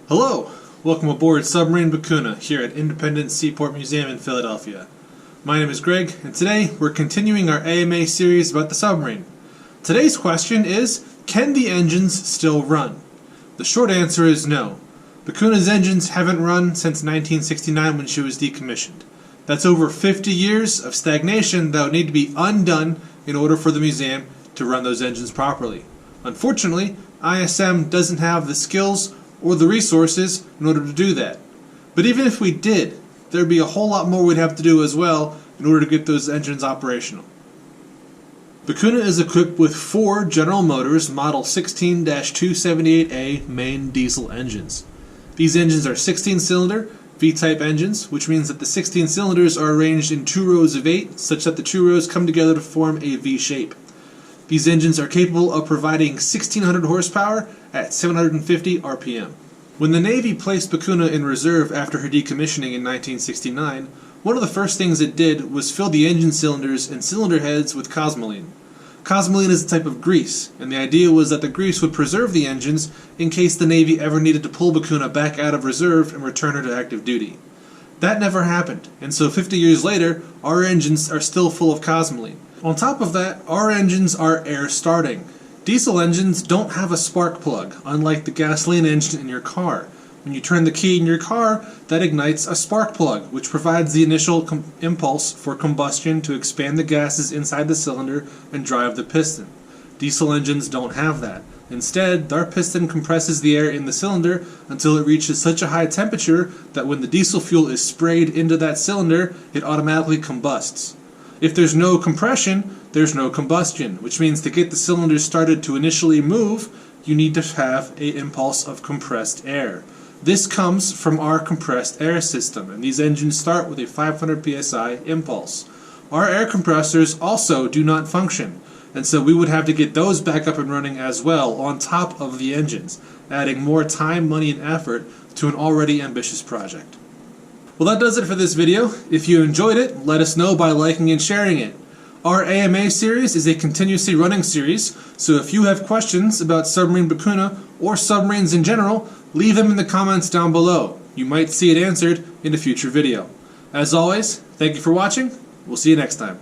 Hello! Welcome aboard Submarine Becuna here at Independent Seaport Museum in Philadelphia. My name is Greg, and today we're continuing our AMA series about the submarine. Today's question is, can the engines still run? The short answer is no. Becuna's engines haven't run since 1969 when she was decommissioned. That's over 50 years of stagnation that would need to be undone in order for the museum to run those engines properly. Unfortunately, ISM doesn't have the skills or the resources in order to do that. But even if we did, there'd be a whole lot more we'd have to do as well in order to get those engines operational. Becuna is equipped with 4 General Motors Model 16-278A main diesel engines. These engines are 16-cylinder V-type engines, which means that the 16 cylinders are arranged in 2 rows of 8, such that the 2 rows come together to form a V shape. These engines are capable of providing 1,600 horsepower at 750 RPM. When the Navy placed Becuna in reserve after her decommissioning in 1969, one of the first things it did was fill the engine cylinders and cylinder heads with cosmoline. Cosmoline is a type of grease, and the idea was that the grease would preserve the engines in case the Navy ever needed to pull Becuna back out of reserve and return her to active duty. That never happened, and so 50 years later, our engines are still full of cosmoline. On top of that, our engines are air starting. Diesel engines don't have a spark plug, unlike the gasoline engine in your car. When you turn the key in your car, that ignites a spark plug, which provides the initial impulse for combustion to expand the gases inside the cylinder and drive the piston. Diesel engines don't have that. Instead, our piston compresses the air in the cylinder until it reaches such a high temperature that when the diesel fuel is sprayed into that cylinder, it automatically combusts. If there's no compression, there's no combustion, which means to get the cylinders started to initially move, you need to have an impulse of compressed air. This comes from our compressed air system, and these engines start with a 500 psi impulse. Our air compressors also do not function, and so we would have to get those back up and running as well on top of the engines, adding more time, money, and effort to an already ambitious project. Well, that does it for this video. If you enjoyed it, let us know by liking and sharing it. Our AMA series is a continuously running series, so if you have questions about Submarine Becuna or submarines in general, leave them in the comments down below. You might see it answered in a future video. As always, thank you for watching. We'll see you next time.